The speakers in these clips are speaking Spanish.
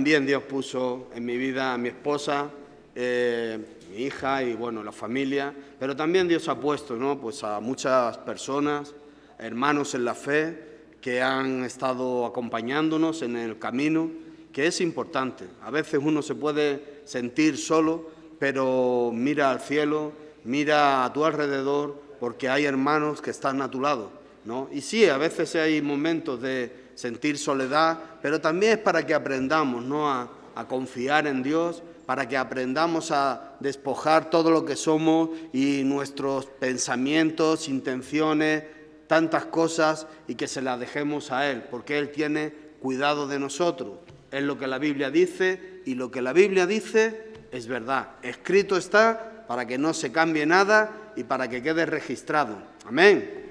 también Dios puso en mi vida a mi esposa, mi hija y bueno, la familia, pero también Dios ha puesto, ¿no?, pues a muchas personas, hermanos en la fe, que han estado acompañándonos en el camino, que es importante. A veces uno se puede sentir solo, pero mira al cielo, mira a tu alrededor, porque hay hermanos que están a tu lado, ¿no? Y sí, a veces hay momentos de sentir soledad, pero también es para que aprendamos, ¿no?, a confiar en Dios, para que aprendamos a despojar todo lo que somos y nuestros pensamientos, intenciones, tantas cosas, y que se las dejemos a Él, porque Él tiene cuidado de nosotros. Es lo que la Biblia dice, y lo que la Biblia dice es verdad. Escrito está para que no se cambie nada y para que quede registrado. Amén.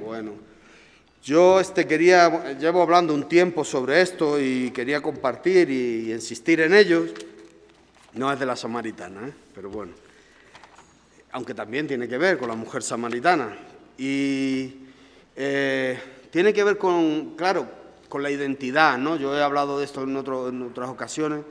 Bueno, yo llevo hablando un tiempo sobre esto y quería compartir y insistir en ello. No es de la samaritana, pero bueno, aunque también tiene que ver con la mujer samaritana. Y tiene que ver con, claro, con la identidad, ¿no? Yo he hablado de esto en otras ocasiones.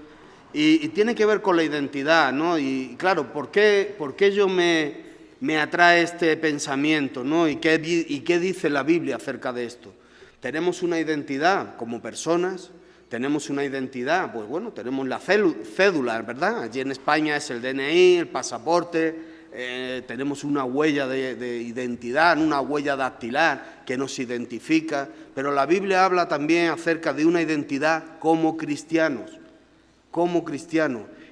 Y tiene que ver con la identidad, ¿no? Y claro, ¿por qué yo me atrae este pensamiento, ¿no? ¿Y qué dice la Biblia acerca de esto? Tenemos una identidad como personas, tenemos una identidad, pues bueno, tenemos la cédula, ¿verdad? Allí en España es el DNI, el pasaporte, tenemos una huella de identidad, una huella dactilar que nos identifica, pero la Biblia habla también acerca de una identidad como cristianos.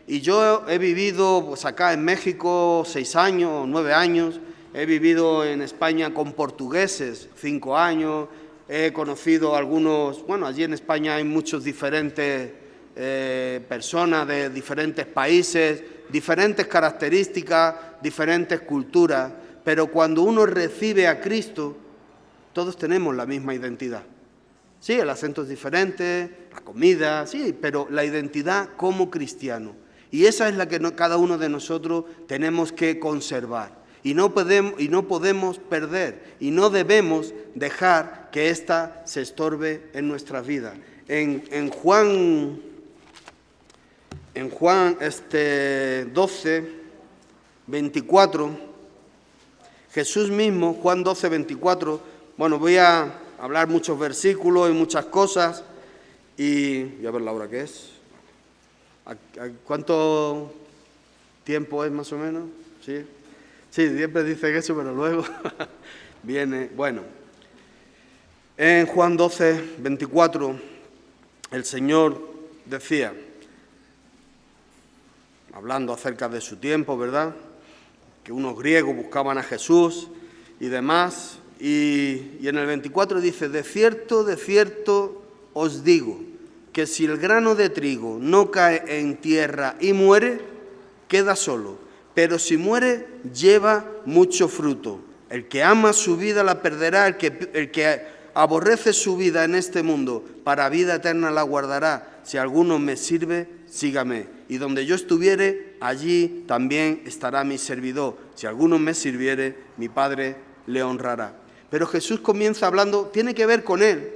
Y yo he vivido pues acá en México 6 años, 9 años, he vivido en España con portugueses 5 años, he conocido algunos, bueno, allí en España hay muchos diferentes personas de diferentes países, diferentes características, diferentes culturas, pero cuando uno recibe a Cristo, todos tenemos la misma identidad. Sí, el acento es diferente, la comida, sí, pero la identidad como cristiano. Y esa es la que cada uno de nosotros tenemos que conservar. Y no podemos perder, y no debemos dejar que ésta se estorbe en nuestras vidas. En Juan 12, 24, Jesús mismo, Juan 12, 24, bueno, voy a hablar muchos versículos y muchas cosas, y voy a ver la hora que es. ¿Cuánto tiempo es más o menos? Sí, siempre dicen eso, pero luego viene. Bueno, en Juan 12, 24, el Señor decía, hablando acerca de su tiempo, ¿verdad?, que unos griegos buscaban a Jesús y demás. Y en el 24 dice, de cierto os digo, que si el grano de trigo no cae en tierra y muere, queda solo, pero si muere, lleva mucho fruto. El que ama su vida la perderá, el que aborrece su vida en este mundo, para vida eterna la guardará. Si alguno me sirve, sígame. Y donde yo estuviere, allí también estará mi servidor. Si alguno me sirviere, mi Padre le honrará. Pero Jesús comienza hablando, tiene que ver con él,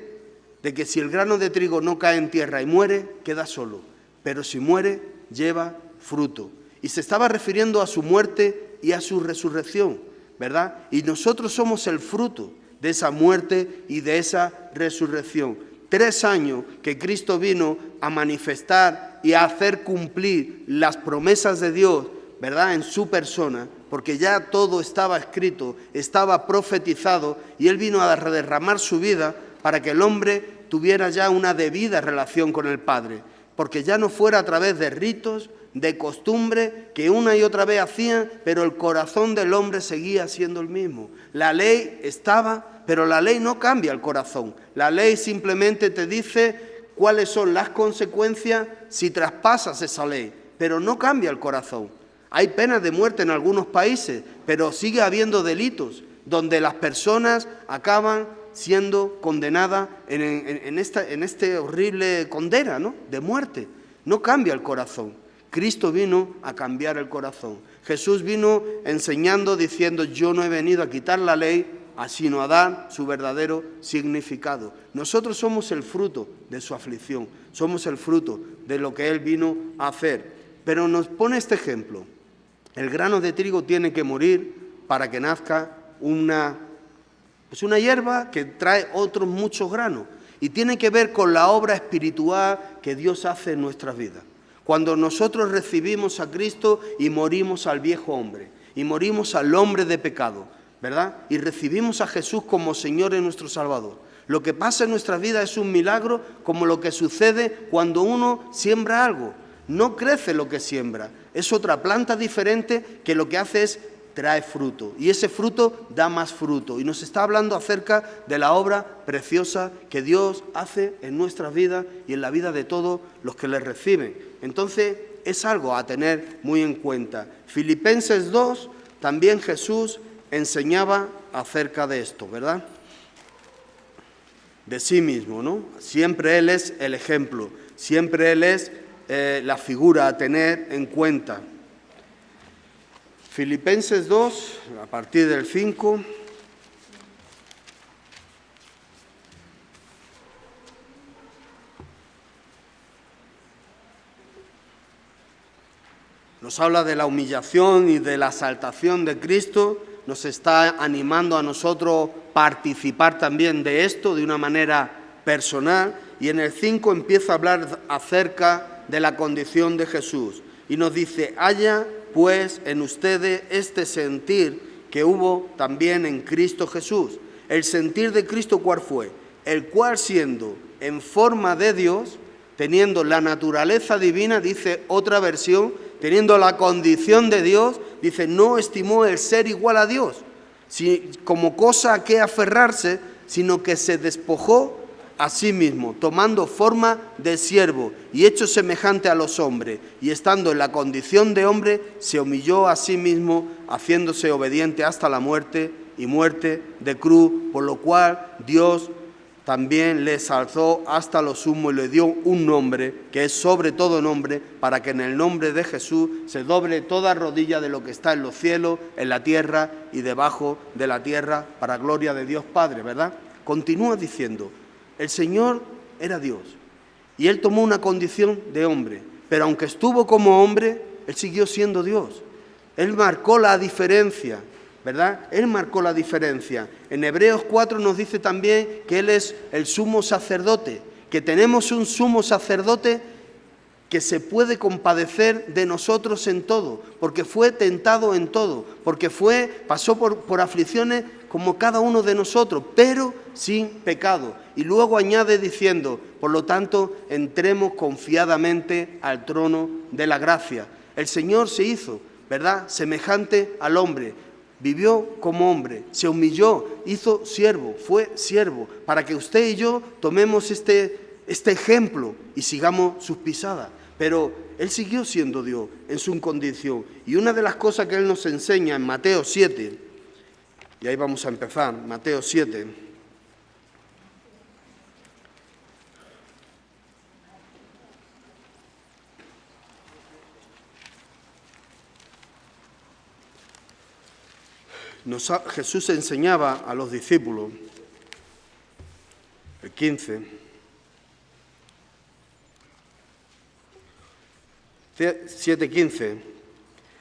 de que si el grano de trigo no cae en tierra y muere, queda solo, pero si muere, lleva fruto. Y se estaba refiriendo a su muerte y a su resurrección, ¿verdad? Y nosotros somos el fruto de esa muerte y de esa resurrección. 3 años que Cristo vino a manifestar y a hacer cumplir las promesas de Dios, ¿verdad?, en su persona, porque ya todo estaba escrito, estaba profetizado, y Él vino a derramar su vida para que el hombre tuviera ya una debida relación con el Padre, porque ya no fuera a través de ritos, de costumbre que una y otra vez hacían, pero el corazón del hombre seguía siendo el mismo. La ley estaba, pero la ley no cambia el corazón. La ley simplemente te dice cuáles son las consecuencias si traspasas esa ley, pero no cambia el corazón. Hay penas de muerte en algunos países, pero sigue habiendo delitos donde las personas acaban siendo condenadas en este horrible condena, ¿no?, de muerte. No cambia el corazón. Cristo vino a cambiar el corazón. Jesús vino enseñando, diciendo, yo no he venido a quitar la ley, sino a dar su verdadero significado. Nosotros somos el fruto de su aflicción, somos el fruto de lo que Él vino a hacer. Pero nos pone este ejemplo. El grano de trigo tiene que morir para que nazca una hierba que trae otros muchos granos. Y tiene que ver con la obra espiritual que Dios hace en nuestras vidas. Cuando nosotros recibimos a Cristo y morimos al viejo hombre, y morimos al hombre de pecado, ¿verdad? Y recibimos a Jesús como Señor y nuestro Salvador. Lo que pasa en nuestras vidas es un milagro, como lo que sucede cuando uno siembra algo. No crece lo que siembra, es otra planta diferente que lo que hace es trae fruto, y ese fruto da más fruto. Y nos está hablando acerca de la obra preciosa que Dios hace en nuestras vidas y en la vida de todos los que le reciben. Entonces, es algo a tener muy en cuenta. Filipenses 2, también Jesús enseñaba acerca de esto, ¿verdad? De sí mismo, ¿no? Siempre Él es el ejemplo, siempre Él es la figura a tener en cuenta. Filipenses 2, a partir del 5. Nos habla de la humillación y de la exaltación de Cristo. Nos está animando a nosotros participar también de esto de una manera personal. Y en el 5 empieza a hablar acerca de la condición de Jesús. Y nos dice: haya pues en ustedes este sentir que hubo también en Cristo Jesús. El sentir de Cristo, ¿cuál fue? El cual, siendo en forma de Dios, teniendo la naturaleza divina, dice otra versión, teniendo la condición de Dios, dice, no estimó el ser igual a Dios como cosa a que aferrarse, sino que se despojó a sí mismo, tomando forma de siervo y hecho semejante a los hombres, y estando en la condición de hombre, se humilló a sí mismo, haciéndose obediente hasta la muerte y muerte de cruz, por lo cual Dios también le exaltó hasta lo sumo y le dio un nombre que es sobre todo nombre, para que en el nombre de Jesús se doble toda rodilla de lo que está en los cielos, en la tierra y debajo de la tierra, para gloria de Dios Padre, ¿verdad? Continúa diciendo: el Señor era Dios y Él tomó una condición de hombre, pero aunque estuvo como hombre, Él siguió siendo Dios. Él marcó la diferencia, ¿verdad? Él marcó la diferencia. En Hebreos 4 nos dice también que Él es el sumo sacerdote, que tenemos un sumo sacerdote que se puede compadecer de nosotros en todo, porque fue tentado en todo, porque pasó por aflicciones como cada uno de nosotros, pero sin pecado. Y luego añade diciendo, por lo tanto, entremos confiadamente al trono de la gracia. El Señor se hizo, ¿verdad?, semejante al hombre, vivió como hombre, se humilló, hizo siervo, fue siervo, para que usted y yo tomemos este ejemplo y sigamos sus pisadas. Pero Él siguió siendo Dios en su condición. Y una de las cosas que Él nos enseña en Mateo 7, y ahí vamos a empezar, Mateo 7. Jesús enseñaba a los discípulos, el 15, 7:15,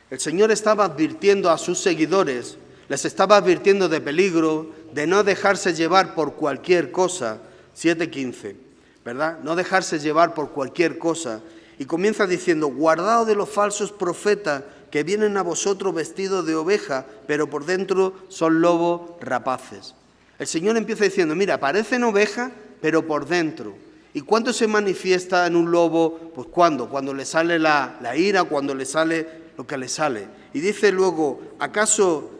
el Señor estaba advirtiendo a sus seguidores, les estaba advirtiendo de peligro, de no dejarse llevar por cualquier cosa, 7:15, ¿verdad? No dejarse llevar por cualquier cosa. Y comienza diciendo, guardaos de los falsos profetas que vienen a vosotros vestidos de oveja, pero por dentro son lobos rapaces. El Señor empieza diciendo, mira, parecen ovejas, pero por dentro. ¿Y cuándo se manifiesta en un lobo? Pues cuando le sale la ira, cuando le sale lo que le sale. Y dice luego, ¿acaso,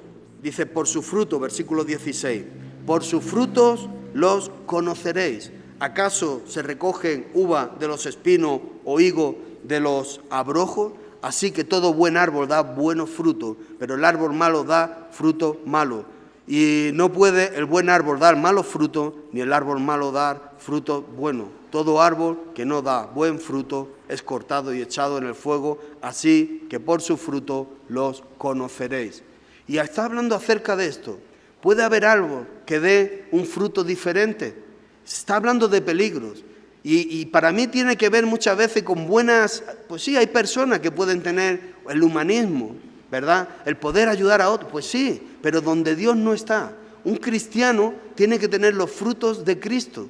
dice, por su fruto, versículo 16, por sus frutos los conoceréis? ¿Acaso se recogen uva de los espinos o higo de los abrojos? Así que todo buen árbol da buenos frutos, pero el árbol malo da fruto malo. Y no puede el buen árbol dar malos frutos, ni el árbol malo dar frutos buenos. Todo árbol que no da buen fruto es cortado y echado en el fuego, así que por su fruto los conoceréis. Y está hablando acerca de esto, ¿Puede haber árbol que dé un fruto diferente? Se está hablando de peligros. Y para mí tiene que ver muchas veces con buenas... Pues sí, hay personas que pueden tener el humanismo, ¿verdad? El poder ayudar a otros, pues sí, pero donde Dios no está. Un cristiano tiene que tener los frutos de Cristo.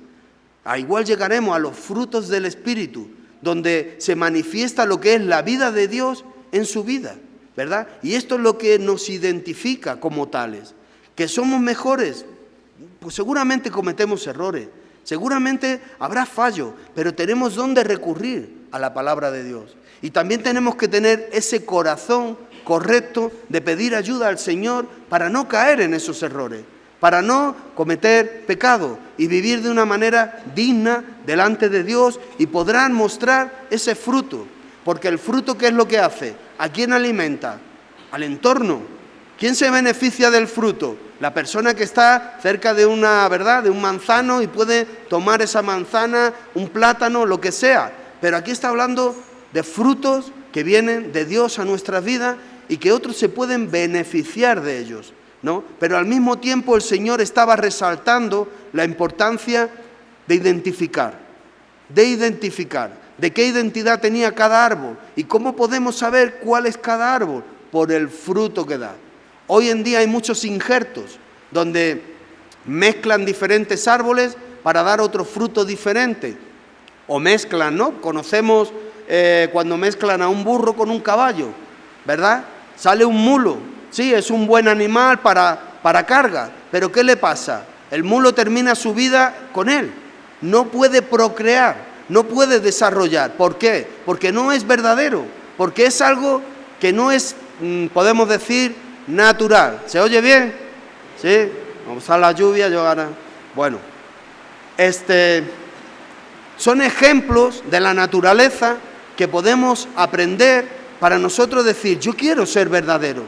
Igual llegaremos a los frutos del Espíritu, donde se manifiesta lo que es la vida de Dios en su vida, ¿verdad? Y esto es lo que nos identifica como tales. ¿Que somos mejores? Pues seguramente cometemos errores, seguramente habrá fallos, pero tenemos dónde recurrir a la palabra de Dios. Y también tenemos que tener ese corazón correcto de pedir ayuda al Señor para no caer en esos errores, para no cometer pecado y vivir de una manera digna delante de Dios, y podrán mostrar ese fruto. Porque el fruto, ¿qué es lo que hace? ¿A quién alimenta? Al entorno. ¿Quién se beneficia del fruto? La persona que está cerca de una, ¿verdad?, de un manzano y puede tomar esa manzana, un plátano, lo que sea. Pero aquí está hablando de frutos que vienen de Dios a nuestras vidas y que otros se pueden beneficiar de ellos, ¿no? Pero al mismo tiempo el Señor estaba resaltando la importancia de identificar, de qué identidad tenía cada árbol. ¿Y cómo podemos saber cuál es cada árbol? Por el fruto que da. Hoy en día hay muchos injertos donde mezclan diferentes árboles para dar otro fruto diferente. O mezclan, ¿no? Conocemos cuando mezclan a un burro con un caballo, ¿verdad? Sale un mulo. Sí, es un buen animal para carga, pero ¿qué le pasa? El mulo termina su vida con él. No puede procrear, no puede desarrollar. ¿Por qué? Porque no es verdadero, porque es algo que no es, podemos decir, natural. ¿Se oye bien? ¿Sí? Vamos a la lluvia, yo ahora... Bueno, son ejemplos de la naturaleza que podemos aprender para nosotros decir, yo quiero ser verdadero.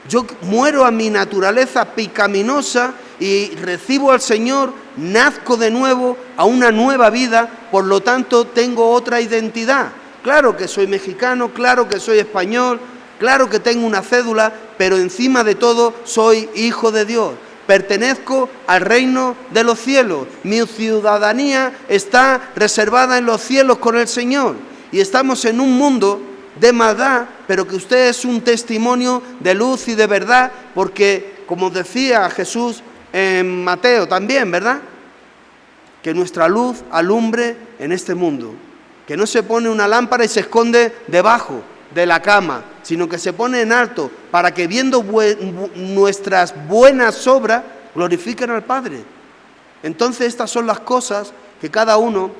Yo muero a mi naturaleza pecaminosa y recibo al Señor, nazco de nuevo a una nueva vida, por lo tanto tengo otra identidad. Claro que soy mexicano, claro que soy español, claro que tengo una cédula, pero encima de todo soy hijo de Dios. Pertenezco al reino de los cielos. Mi ciudadanía está reservada en los cielos con el Señor. Y estamos en un mundo de maldad, pero que usted es un testimonio de luz y de verdad, porque, como decía Jesús en Mateo también, ¿verdad?, que nuestra luz alumbre en este mundo, que no se pone una lámpara y se esconde debajo de la cama, sino que se pone en alto, para que viendo nuestras buenas obras glorifiquen al Padre. Entonces estas son las cosas que cada uno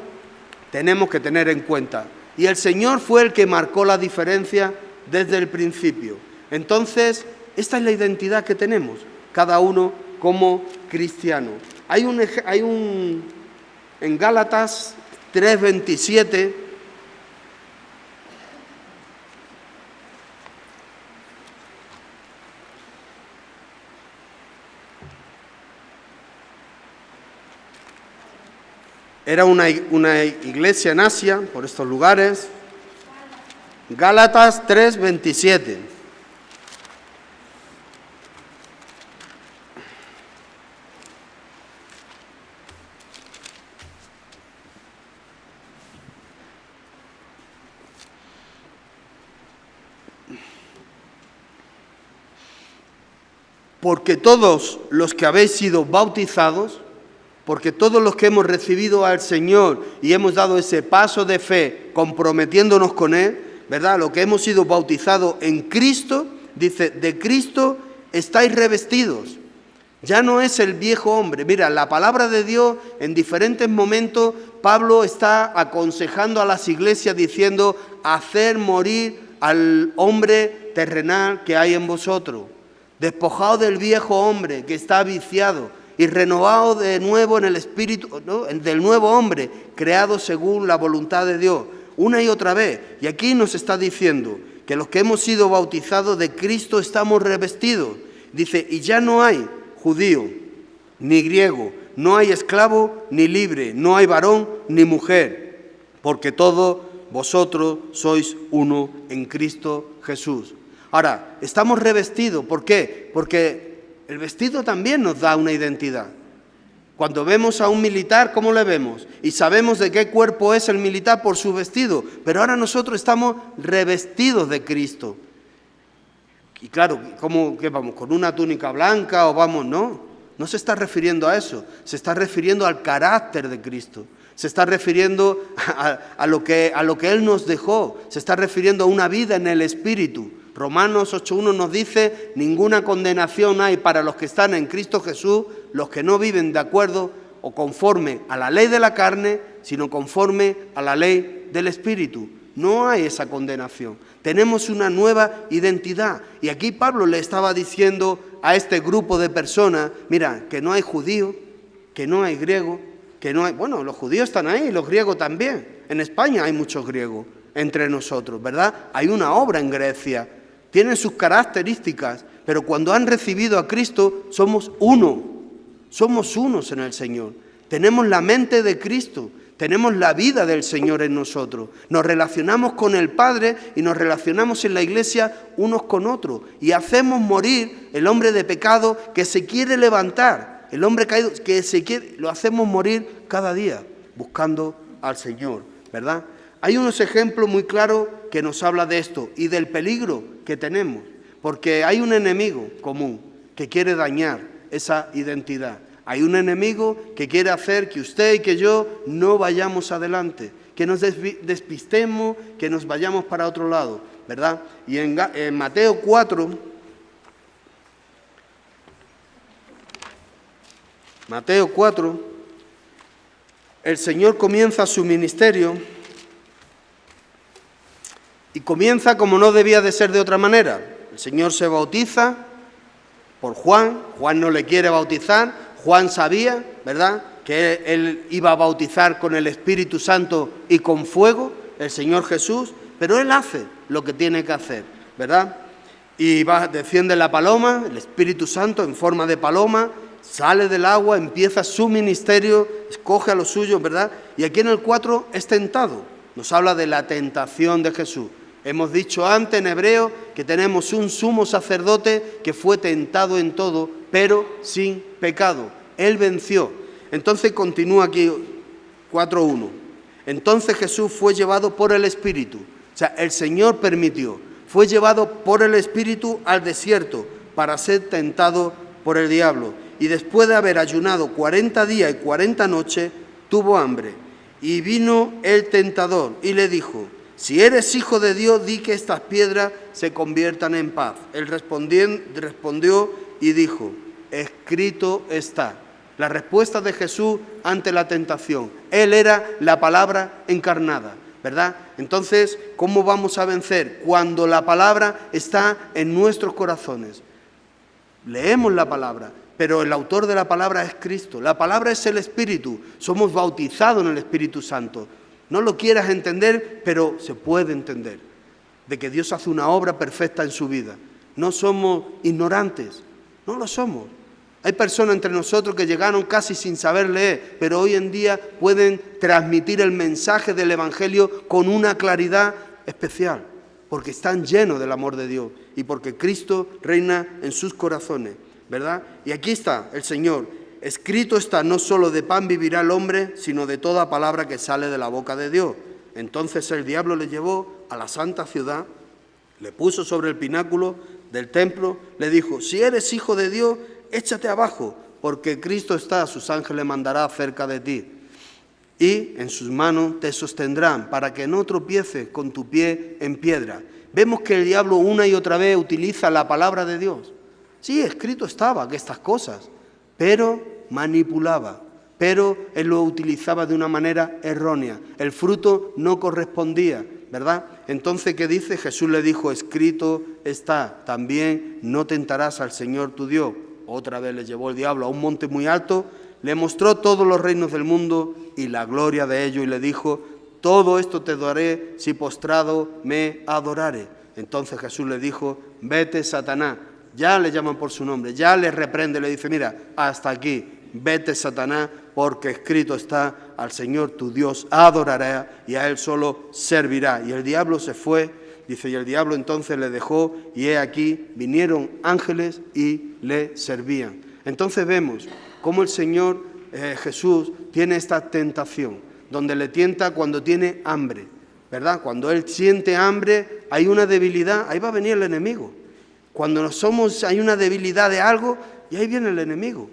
tenemos que tener en cuenta. Y el Señor fue el que marcó la diferencia desde el principio. Entonces, esta es la identidad que tenemos, cada uno como cristiano. En Gálatas 3:27, era una iglesia en Asia, por estos lugares. Gálatas 3:27. Porque todos los que habéis sido bautizados, porque todos los que hemos recibido al Señor y hemos dado ese paso de fe comprometiéndonos con Él, ¿verdad?, lo que hemos sido bautizados en Cristo, dice, de Cristo estáis revestidos. Ya no es el viejo hombre. Mira, la palabra de Dios, en diferentes momentos, Pablo está aconsejando a las iglesias diciendo, hacer morir al hombre terrenal que hay en vosotros. Despojaos del viejo hombre que está viciado y renovado de nuevo en el espíritu, ¿no?, del nuevo hombre, creado según la voluntad de Dios, una y otra vez. Y aquí nos está diciendo que los que hemos sido bautizados de Cristo estamos revestidos. Dice, y ya no hay judío ni griego, no hay esclavo ni libre, no hay varón ni mujer, porque todos vosotros sois uno en Cristo Jesús. Ahora, estamos revestidos, ¿por qué? Porque el vestido también nos da una identidad. Cuando vemos a un militar, ¿cómo le vemos? Y sabemos de qué cuerpo es el militar por su vestido, pero ahora nosotros estamos revestidos de Cristo. Y claro, ¿qué vamos? ¿Con una túnica blanca o vamos? No se está refiriendo a eso, se está refiriendo al carácter de Cristo, se está refiriendo a lo que Él nos dejó, se está refiriendo a una vida en el Espíritu. Romanos 8.1 nos dice, ninguna condenación hay para los que están en Cristo Jesús, los que no viven de acuerdo o conforme a la ley de la carne, sino conforme a la ley del Espíritu. No hay esa condenación. Tenemos una nueva identidad. Y aquí Pablo le estaba diciendo a este grupo de personas, mira, que no hay judío, que no hay griego, que no hay... Bueno, los judíos están ahí, los griegos también. En España hay muchos griegos entre nosotros, ¿verdad? Hay una obra en Grecia. Tienen sus características, pero cuando han recibido a Cristo somos uno. Somos unos en el Señor. Tenemos la mente de Cristo. Tenemos la vida del Señor en nosotros. Nos relacionamos con el Padre y nos relacionamos en la iglesia unos con otros. Y hacemos morir el hombre de pecado que se quiere levantar. El hombre caído que lo hacemos morir cada día buscando al Señor, ¿verdad? Hay unos ejemplos muy claros que nos habla de esto y del peligro que tenemos. Porque hay un enemigo común que quiere dañar esa identidad. Hay un enemigo que quiere hacer que usted y que yo no vayamos adelante, que nos despistemos, que nos vayamos para otro lado, ¿verdad? Y en Mateo 4, el Señor comienza su ministerio y comienza como no debía de ser de otra manera. El Señor se bautiza por Juan, Juan no le quiere bautizar. Juan sabía, ¿verdad?, que él iba a bautizar con el Espíritu Santo y con fuego, el Señor Jesús, pero él hace lo que tiene que hacer, ¿verdad? Y desciende la paloma, el Espíritu Santo en forma de paloma, sale del agua, empieza su ministerio, escoge a los suyos, ¿verdad? Y aquí en el 4 es tentado, nos habla de la tentación de Jesús. Hemos dicho antes en Hebreo que tenemos un sumo sacerdote que fue tentado en todo, pero sin pecado. Él venció. Entonces continúa aquí 4.1. Entonces Jesús fue llevado por el Espíritu. O sea, el Señor permitió. Fue llevado por el Espíritu al desierto para ser tentado por el diablo. Y después de haber ayunado 40 días y 40 noches, tuvo hambre. Y vino el tentador y le dijo, si eres hijo de Dios, di que estas piedras se conviertan en paz. Él respondió y dijo, escrito está. La respuesta de Jesús ante la tentación. Él era la palabra encarnada, ¿verdad? Entonces, ¿cómo vamos a vencer? Cuando la palabra está en nuestros corazones. Leemos la palabra, pero el autor de la palabra es Cristo. La palabra es el Espíritu. Somos bautizados en el Espíritu Santo. No lo quieras entender, pero se puede entender. De que Dios hace una obra perfecta en su vida. No somos ignorantes, no lo somos. Hay personas entre nosotros que llegaron casi sin saber leer, pero hoy en día pueden transmitir el mensaje del Evangelio con una claridad especial, porque están llenos del amor de Dios y porque Cristo reina en sus corazones, ¿verdad? Y aquí está el Señor. Escrito está, no solo de pan vivirá el hombre, sino de toda palabra que sale de la boca de Dios. Entonces el diablo le llevó a la santa ciudad, le puso sobre el pináculo del templo, le dijo, si eres hijo de Dios, échate abajo, porque Cristo está, sus ángeles mandará cerca de ti. Y en sus manos te sostendrán, para que no tropieces con tu pie en piedra. Vemos que el diablo una y otra vez utiliza la palabra de Dios. Sí, escrito estaba que estas cosas, pero manipulaba, pero él lo utilizaba de una manera errónea. El fruto no correspondía, ¿verdad? Entonces, ¿qué dice? Jesús le dijo, escrito está, también no tentarás al Señor tu Dios. Otra vez le llevó el diablo a un monte muy alto, le mostró todos los reinos del mundo y la gloria de ellos y le dijo, todo esto te daré si postrado me adorare. Entonces Jesús le dijo, vete Satanás. Ya le llaman por su nombre, ya le reprende, le dice, mira, hasta aquí, vete Satanás, porque escrito está, al Señor tu Dios adorará y a Él solo servirá. Y el diablo se fue Dice, y el diablo entonces le dejó, y he aquí, vinieron ángeles y le servían. Entonces vemos cómo el Señor Jesús tiene esta tentación, donde le tienta cuando tiene hambre, ¿verdad? Cuando Él siente hambre, hay una debilidad, ahí va a venir el enemigo. Cuando hay una debilidad de algo, y ahí viene el enemigo.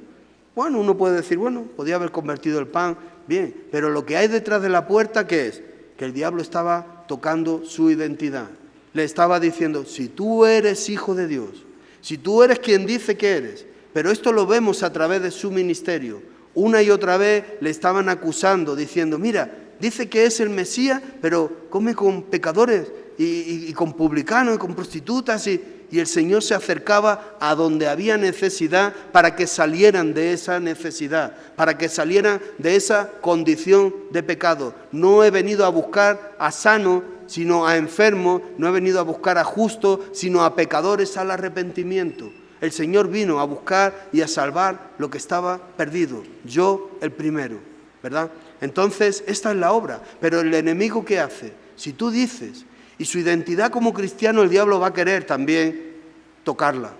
Bueno, uno puede decir, bueno, podía haber convertido el pan, bien, pero lo que hay detrás de la puerta, ¿qué es? Que el diablo estaba tocando su identidad. Le estaba diciendo, si tú eres hijo de Dios, si tú eres quien dice que eres, pero esto lo vemos a través de su ministerio. Una y otra vez le estaban acusando, diciendo, mira, dice que es el Mesías, pero come con pecadores y con publicanos y con prostitutas y el Señor se acercaba a donde había necesidad para que salieran de esa necesidad, para que salieran de esa condición de pecado. No he venido a buscar a sanos, sino a enfermos, no he venido a buscar a justos, sino a pecadores al arrepentimiento. El Señor vino a buscar y a salvar lo que estaba perdido, yo el primero, ¿verdad? Entonces, esta es la obra, pero el enemigo, ¿qué hace? Si tú dices, y su identidad como cristiano, el diablo va a querer también tocarla,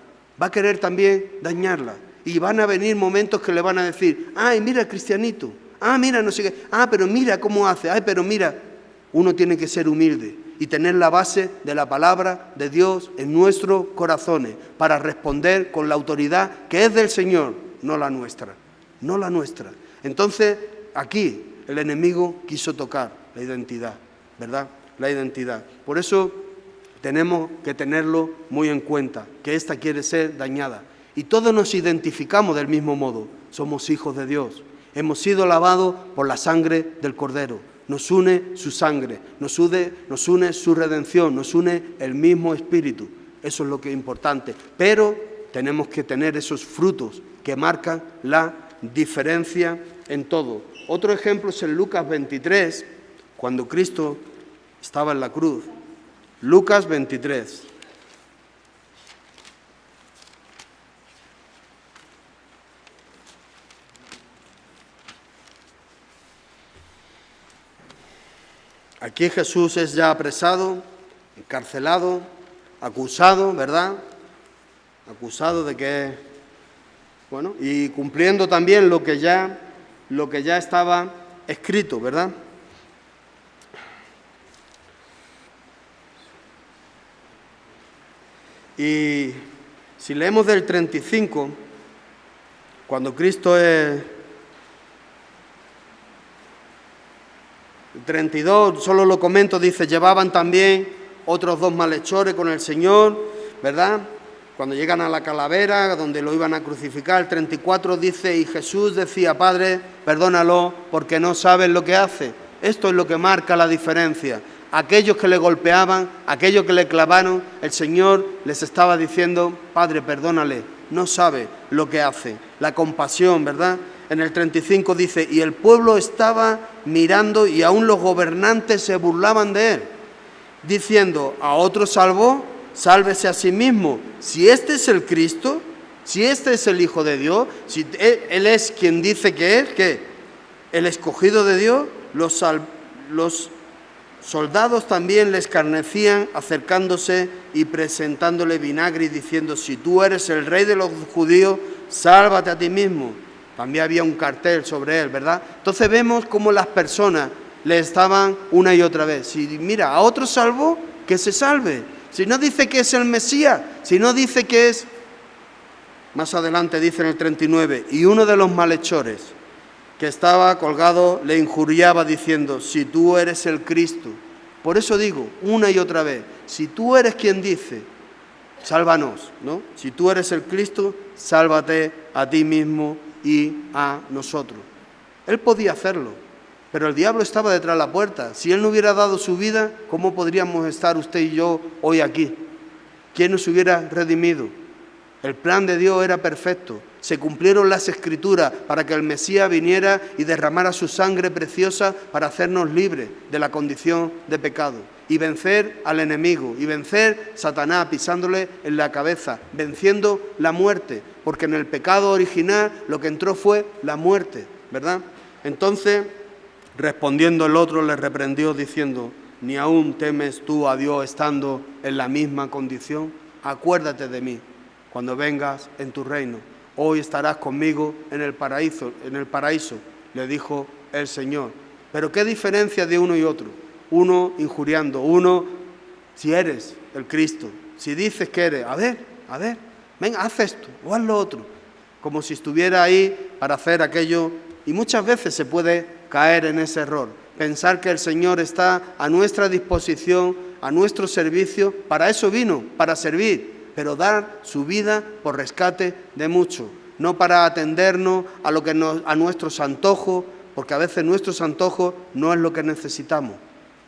va a querer también dañarla, y van a venir momentos que le van a decir, ay, mira el cristianito, mira no sé qué, pero mira cómo hace, pero mira, uno tiene que ser humilde y tener la base de la palabra de Dios en nuestros corazones para responder con la autoridad que es del Señor, no la nuestra, no la nuestra. Entonces, aquí el enemigo quiso tocar la identidad, ¿verdad? La identidad. Por eso tenemos que tenerlo muy en cuenta, que esta quiere ser dañada. Y todos nos identificamos del mismo modo, somos hijos de Dios. Hemos sido lavados por la sangre del Cordero. Nos une su sangre, nos une su redención, nos une el mismo Espíritu. Eso es lo que es importante. Pero tenemos que tener esos frutos que marcan la diferencia en todo. Otro ejemplo es en Lucas 23, cuando Cristo estaba en la cruz. Lucas 23. Aquí Jesús es ya apresado, encarcelado, acusado, ¿verdad? Acusado de que, bueno, y cumpliendo también lo que ya estaba escrito, ¿verdad? Y si leemos del 35, cuando Cristo es... 32, solo lo comento, dice, llevaban también otros 2 malhechores con el Señor, ¿verdad? Cuando llegan a la calavera, donde lo iban a crucificar, el 34 dice, y Jesús decía, Padre, perdónalo, porque no saben lo que hace. Esto es lo que marca la diferencia. Aquellos que le golpeaban, aquellos que le clavaron, el Señor les estaba diciendo, Padre, perdónale, no sabe lo que hace. La compasión, ¿verdad? En el 35 dice, y el pueblo estaba mirando y aún los gobernantes se burlaban de él, diciendo, a otro salvó, sálvese a sí mismo. Si este es el Cristo, si este es el Hijo de Dios, si Él es quien dice que es, ¿qué? El escogido de Dios, los soldados también le escarnecían, acercándose y presentándole vinagre y diciendo, si tú eres el rey de los judíos, sálvate a ti mismo. También había un cartel sobre él, ¿verdad? Entonces vemos cómo las personas le estaban una y otra vez. Si mira, a otro salvo, que se salve. Si no dice que es el Mesías, si no dice que es... Más adelante dice en el 39, y uno de los malhechores que estaba colgado le injuriaba diciendo, si tú eres el Cristo. Por eso digo, una y otra vez, si tú eres quien dice, sálvanos, ¿no? Si tú eres el Cristo, sálvate a ti mismo y a nosotros. Él podía hacerlo, pero el diablo estaba detrás de la puerta. Si él no hubiera dado su vida, ¿cómo podríamos estar usted y yo hoy aquí? ¿Quién nos hubiera redimido? El plan de Dios era perfecto. Se cumplieron las Escrituras para que el Mesías viniera y derramara su sangre preciosa para hacernos libres de la condición de pecado y vencer al enemigo y vencer a Satanás pisándole en la cabeza, venciendo la muerte, porque en el pecado original lo que entró fue la muerte, ¿verdad? Entonces, respondiendo el otro, le reprendió diciendo, ¿Ni aún temes tú a Dios estando en la misma condición? Acuérdate de mí cuando vengas en tu reino. Hoy estarás conmigo en el paraíso, le dijo el Señor. Pero ¿qué diferencia de uno y otro? Uno injuriando, uno, si eres el Cristo, si dices que eres, a ver, venga, haz esto o haz lo otro, como si estuviera ahí para hacer aquello. Y muchas veces se puede caer en ese error, pensar que el Señor está a nuestra disposición, a nuestro servicio. Para eso vino, para servir, pero dar su vida por rescate de muchos, no para atendernos a nuestros antojos, porque a veces nuestros antojos no es lo que necesitamos,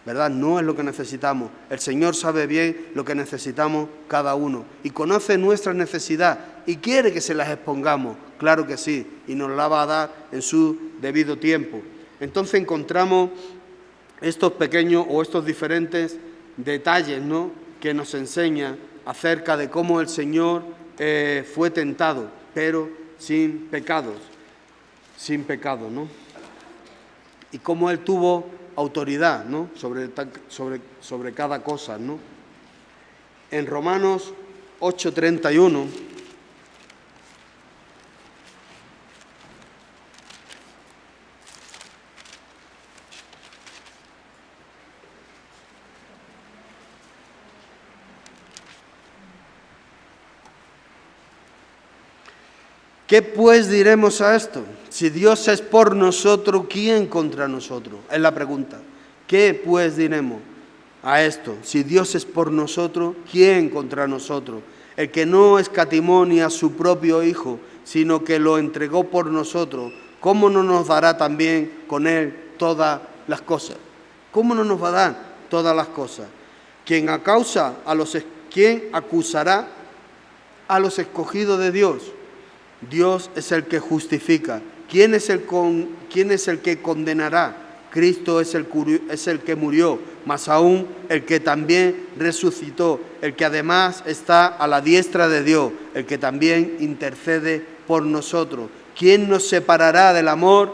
¿verdad? No es lo que necesitamos. El Señor sabe bien lo que necesitamos cada uno y conoce nuestras necesidades y quiere que se las expongamos, claro que sí, y nos la va a dar en su debido tiempo. Entonces encontramos estos pequeños o estos diferentes detalles, ¿no?, que nos enseñan acerca de cómo el Señor fue tentado, pero sin pecados, ¿no? Y cómo Él tuvo autoridad, ¿no?, sobre cada cosa, ¿no? En Romanos 8:31... ¿Qué pues diremos a esto? Si Dios es por nosotros, ¿quién contra nosotros? Es la pregunta. ¿Qué pues diremos a esto? Si Dios es por nosotros, ¿quién contra nosotros? El que no escatimó ni a su propio Hijo, sino que lo entregó por nosotros, ¿cómo no nos dará también con Él todas las cosas? ¿Cómo no nos va a dar todas las cosas? ¿Quién acusará a los escogidos de Dios? Dios es el que justifica. ¿Quién es el que condenará? Cristo es el que murió, más aún el que también resucitó, el que además está a la diestra de Dios, el que también intercede por nosotros. ¿Quién nos separará del amor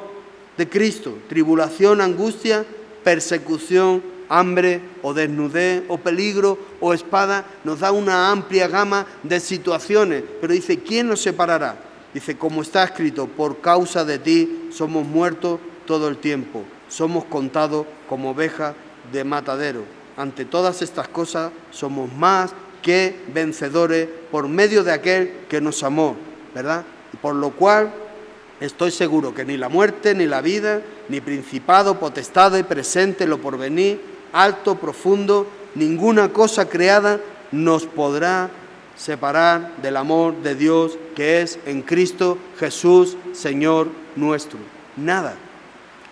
de Cristo? ¿Tribulación, angustia, persecución, hambre o desnudez o peligro o espada? Nos da una amplia gama de situaciones, pero dice, ¿quién nos separará? Dice, como está escrito, por causa de ti somos muertos todo el tiempo, somos contados como ovejas de matadero. Ante todas estas cosas somos más que vencedores por medio de aquel que nos amó, ¿verdad? Y por lo cual estoy seguro que ni la muerte, ni la vida, ni principado, potestad, presente, lo porvenir, alto, profundo, ninguna cosa creada nos podrá separar del amor de Dios que es en Cristo Jesús, Señor nuestro. Nada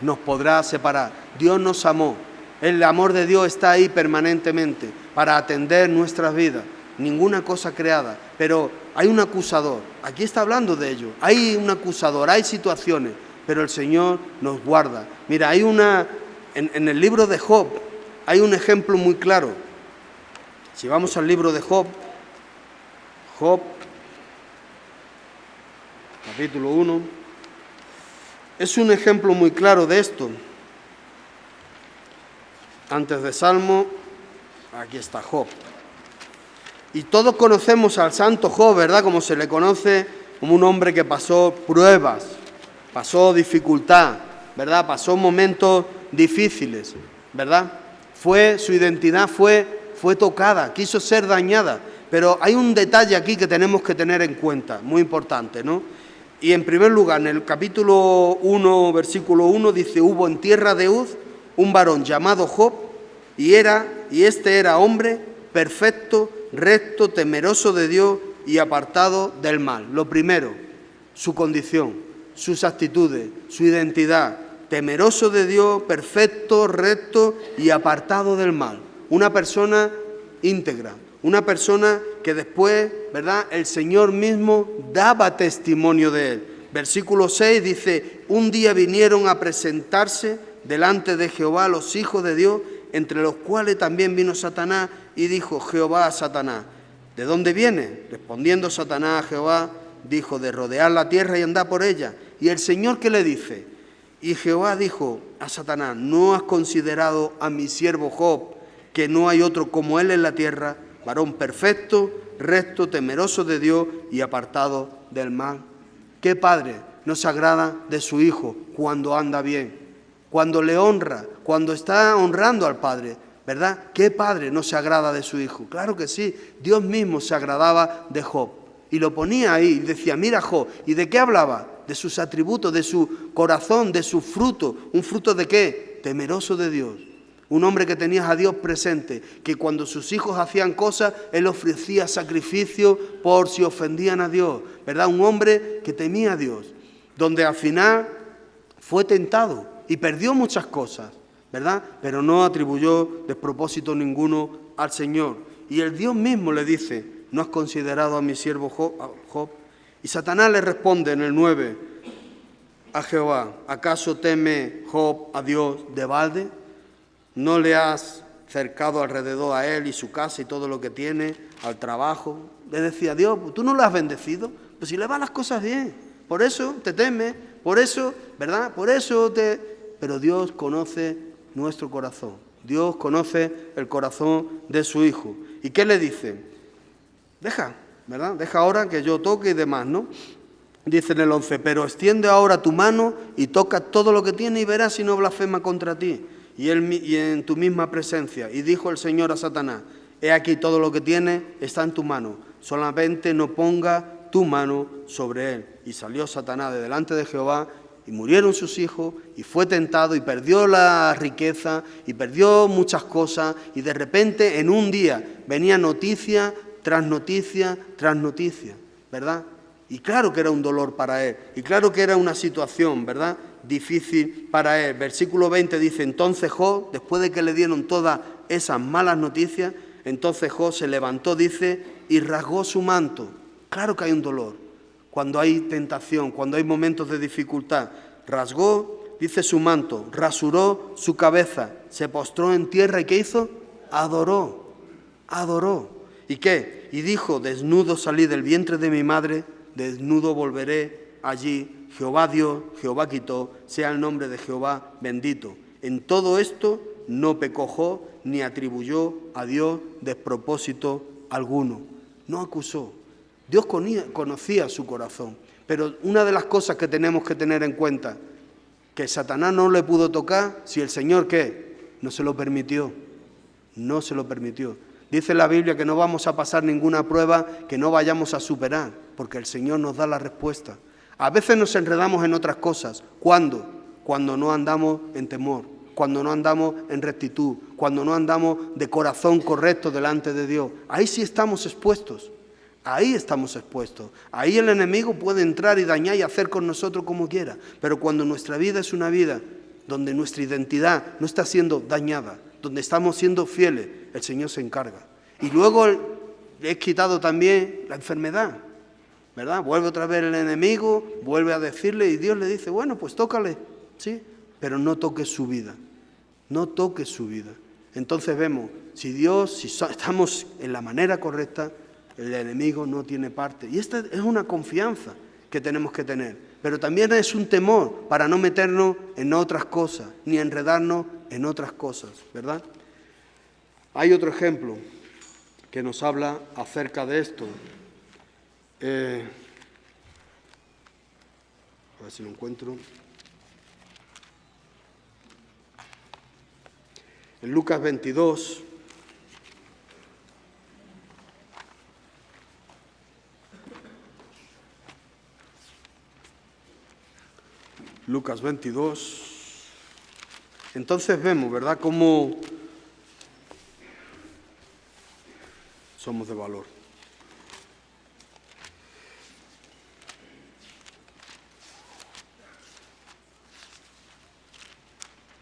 nos podrá separar. Dios nos amó. El amor de Dios está ahí permanentemente para atender nuestras vidas. Ninguna cosa creada. Pero hay un acusador. Aquí está hablando de ello. Hay un acusador, hay situaciones, pero el Señor nos guarda. Mira, en el libro de Job hay un ejemplo muy claro. Si vamos al libro de Job, capítulo 1, es un ejemplo muy claro de esto. Antes de Salmo, aquí está Job. Y todos conocemos al santo Job, ¿verdad? Como se le conoce como un hombre que pasó pruebas, pasó dificultad, ¿verdad? Pasó momentos difíciles, ¿verdad? Su identidad fue tocada, quiso ser dañada. Pero hay un detalle aquí que tenemos que tener en cuenta, muy importante, ¿no? Y en primer lugar, en el capítulo 1, versículo 1, dice, hubo en tierra de Uz un varón llamado Job, y este era hombre perfecto, recto, temeroso de Dios y apartado del mal. Lo primero, su condición, sus actitudes, su identidad, temeroso de Dios, perfecto, recto y apartado del mal. Una persona íntegra. Una persona que después, ¿verdad?, el Señor mismo daba testimonio de él. Versículo 6 dice, un día vinieron a presentarse delante de Jehová los hijos de Dios, entre los cuales también vino Satanás, y dijo Jehová a Satanás, ¿de dónde viene? Respondiendo Satanás a Jehová, dijo, de rodear la tierra y andar por ella. Y el Señor, ¿qué le dice? Y Jehová dijo a Satanás: ¿no has considerado a mi siervo Job, que no hay otro como él en la tierra, varón perfecto, recto, temeroso de Dios y apartado del mal? ¿Qué padre no se agrada de su hijo cuando anda bien, cuando le honra, cuando está honrando al padre? ¿Verdad? ¿Qué padre no se agrada de su hijo? Claro que sí, Dios mismo se agradaba de Job y lo ponía ahí y decía: mira Job. ¿Y de qué hablaba? De sus atributos, de su corazón, de su fruto. ¿Un fruto de qué? Temeroso de Dios. Un hombre que tenía a Dios presente, que cuando sus hijos hacían cosas, él ofrecía sacrificio por si ofendían a Dios, ¿verdad? Un hombre que temía a Dios, donde al final fue tentado y perdió muchas cosas, ¿verdad? Pero no atribuyó despropósito ninguno al Señor. Y el Dios mismo le dice: ¿no has considerado a mi siervo Job? Y Satanás le responde en el 9 a Jehová: ¿acaso teme Job a Dios de balde? ¿No le has cercado alrededor a él y su casa y todo lo que tiene, al trabajo? Le decía: Dios, ¿tú no lo has bendecido? Pues si le van las cosas bien, por eso te teme, por eso, ¿verdad? Por eso te... Pero Dios conoce nuestro corazón, Dios conoce el corazón de su Hijo. ¿Y qué le dice? Deja, ¿verdad? Deja ahora que yo toque y demás, ¿no? Dice en el 11: pero extiende ahora tu mano y toca todo lo que tiene y verás si no blasfema contra ti y en tu misma presencia. Y dijo el Señor a Satanás: he aquí todo lo que tiene está en tu mano, solamente no ponga tu mano sobre él. Y salió Satanás de delante de Jehová, y murieron sus hijos, y fue tentado, y perdió la riqueza, y perdió muchas cosas, y de repente en un día venía noticia tras noticia tras noticia, ¿verdad? Y claro que era un dolor para él, y claro que era una situación, ¿verdad?, difícil para él. Versículo 20 dice: entonces Job, después de que le dieron todas esas malas noticias, entonces Job se levantó, dice, y rasgó su manto. Claro que hay un dolor cuando hay tentación, cuando hay momentos de dificultad. Rasgó, dice, su manto, rasuró su cabeza, se postró en tierra y ¿qué hizo? Adoró. ¿Y qué? Y dijo: desnudo salí del vientre de mi madre, desnudo volveré allí. Jehová dio, Jehová quitó, sea el nombre de Jehová bendito. En todo esto no pecó Job, ni atribuyó a Dios despropósito alguno. No acusó. Dios conocía su corazón. Pero una de las cosas que tenemos que tener en cuenta, que Satanás no le pudo tocar si el Señor, ¿qué? No se lo permitió. No se lo permitió. Dice la Biblia que no vamos a pasar ninguna prueba que no vayamos a superar, porque el Señor nos da la respuesta. A veces nos enredamos en otras cosas. ¿Cuándo? Cuando no andamos en temor, cuando no andamos en rectitud, cuando no andamos de corazón correcto delante de Dios. Ahí sí estamos expuestos. Ahí estamos expuestos. Ahí el enemigo puede entrar y dañar y hacer con nosotros como quiera. Pero cuando nuestra vida es una vida donde nuestra identidad no está siendo dañada, donde estamos siendo fieles, el Señor se encarga. Y luego le he quitado también la enfermedad, ¿verdad? Vuelve otra vez el enemigo, vuelve a decirle y Dios le dice: bueno, pues tócale, ¿sí? Pero no toques su vida, no toques su vida. Entonces vemos, si estamos en la manera correcta, el enemigo no tiene parte. Y esta es una confianza que tenemos que tener, pero también es un temor para no meternos en otras cosas, ni enredarnos en otras cosas, ¿verdad? Hay otro ejemplo que nos habla acerca de esto. A ver si lo encuentro. En Lucas 22, Lucas 22, entonces vemos, ¿verdad?, cómo somos de valor.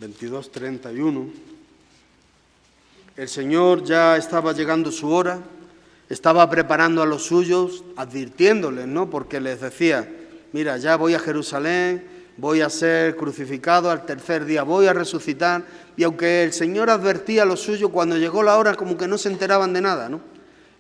(22:31). El Señor ya estaba llegando su hora, estaba preparando a los suyos, advirtiéndoles, ¿no?, porque les decía: mira, ya voy a Jerusalén, voy a ser crucificado, al tercer día voy a resucitar. Y aunque el Señor advertía a los suyos, cuando llegó la hora como que no se enteraban de nada, ¿no?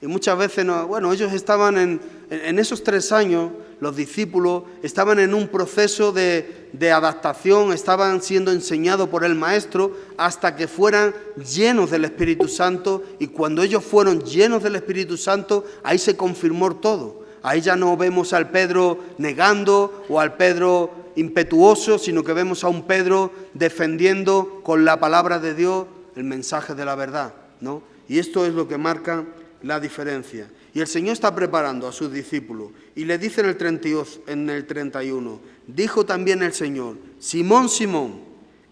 Y muchas veces, ellos estaban en esos 3 años, los discípulos estaban en un proceso de adaptación, estaban siendo enseñados por el Maestro hasta que fueran llenos del Espíritu Santo, y cuando ellos fueron llenos del Espíritu Santo, ahí se confirmó todo. Ahí ya no vemos al Pedro negando o al Pedro impetuoso, sino que vemos a un Pedro defendiendo con la palabra de Dios el mensaje de la verdad, ¿no? Y esto es lo que marca la diferencia. Y el Señor está preparando a sus discípulos y le dice en el 31, dijo también el Señor, Simón, Simón,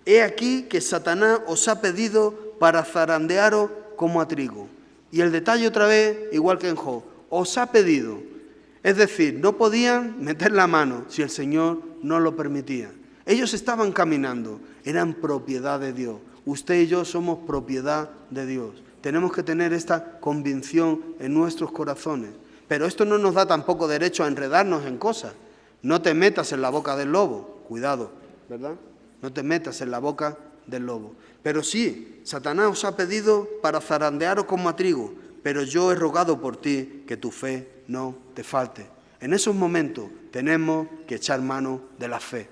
he aquí que Satanás os ha pedido para zarandearos como a trigo. Y el detalle otra vez, igual que en Job, os ha pedido. Es decir, no podían meter la mano si el Señor no lo permitía. Ellos estaban caminando, eran propiedad de Dios. Usted y yo somos propiedad de Dios. Tenemos que tener esta convicción en nuestros corazones. Pero esto no nos da tampoco derecho a enredarnos en cosas. No te metas en la boca del lobo. Cuidado, ¿verdad? No te metas en la boca del lobo. Pero sí, Satanás os ha pedido para zarandearos como a trigo, pero yo he rogado por ti que tu fe no te falte. En esos momentos tenemos que echar mano de la fe.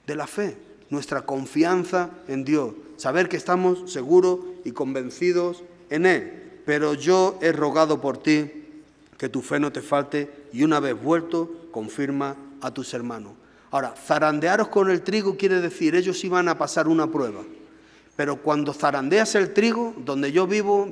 De la fe, nuestra confianza en Dios. Saber que estamos seguros y convencidos en Él. Pero yo he rogado por ti que tu fe no te falte, y una vez vuelto, confirma a tus hermanos. Ahora, zarandearos con el trigo quiere decir, ellos iban a pasar una prueba. Pero cuando zarandeas el trigo, donde yo vivo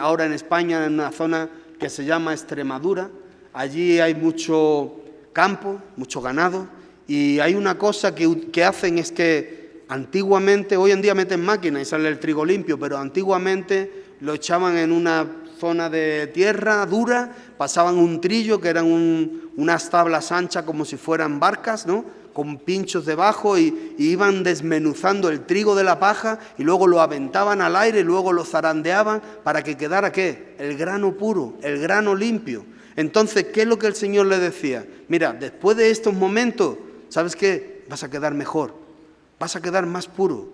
ahora en España, en una zona que se llama Extremadura, allí hay mucho campo, mucho ganado, y hay una cosa que hacen es que antiguamente, hoy en día meten máquina y sale el trigo limpio, pero antiguamente lo echaban en una zona de tierra dura, pasaban un trillo que eran unas tablas anchas como si fueran barcas, ¿no?, con pinchos debajo, y iban desmenuzando el trigo de la paja y luego lo aventaban al aire y luego lo zarandeaban para que quedara, ¿qué?, el grano puro, el grano limpio. Entonces, ¿qué es lo que el Señor le decía? Mira, después de estos momentos, ¿sabes qué? Vas a quedar mejor, vas a quedar más puro.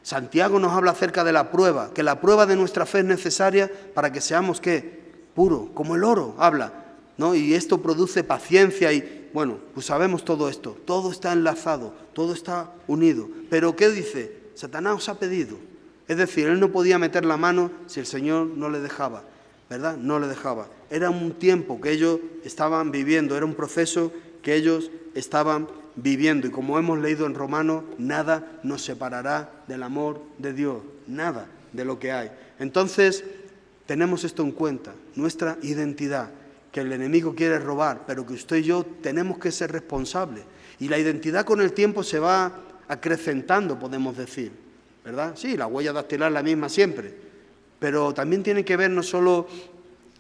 Santiago nos habla acerca de la prueba, que la prueba de nuestra fe es necesaria para que seamos, ¿qué?, puro, como el oro, habla, ¿no? Y esto produce paciencia y, bueno, pues sabemos todo esto, todo está enlazado, todo está unido. Pero ¿qué dice? Satanás os ha pedido. Es decir, él no podía meter la mano si el Señor no le dejaba, ¿verdad? No le dejaba. Era un tiempo que ellos estaban viviendo, era un proceso que ellos estaban viviendo. Y como hemos leído en Romanos, nada nos separará del amor de Dios, nada de lo que hay. Entonces, tenemos esto en cuenta, nuestra identidad, que el enemigo quiere robar, pero que usted y yo tenemos que ser responsables. Y la identidad con el tiempo se va acrecentando, podemos decir, ¿verdad? Sí, la huella dactilar es la misma siempre, pero también tiene que ver no solo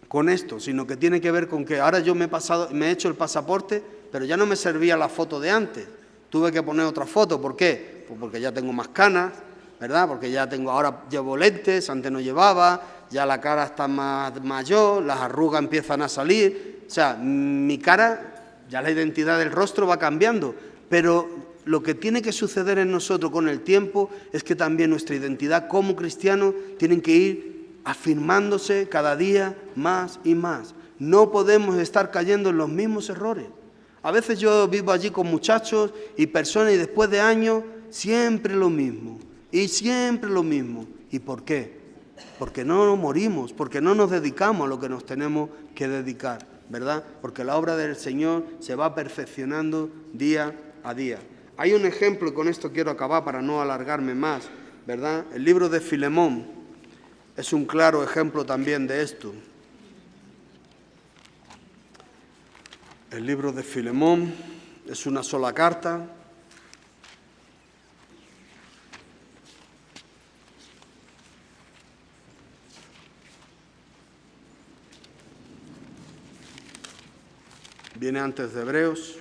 con esto, sino que tiene que ver con que ahora yo me he hecho el pasaporte, pero ya no me servía la foto de antes, tuve que poner otra foto. ¿Por qué? Pues porque ya tengo más canas, ¿verdad? Porque ya ahora llevo lentes, antes no llevaba, ya la cara está más mayor, las arrugas empiezan a salir, o sea, mi cara, ya la identidad del rostro va cambiando, pero lo que tiene que suceder en nosotros con el tiempo es que también nuestra identidad como cristianos tiene que ir afirmándose cada día más y más. No podemos estar cayendo en los mismos errores. A veces yo vivo allí con muchachos y personas y después de años siempre lo mismo y siempre lo mismo. ¿Y por qué? Porque no morimos, porque no nos dedicamos a lo que nos tenemos que dedicar, ¿verdad? Porque la obra del Señor se va perfeccionando día a día. Hay un ejemplo, y con esto quiero acabar para no alargarme más, ¿verdad? El libro de Filemón es un claro ejemplo también de esto. El libro de Filemón es una sola carta. Viene antes de Hebreos.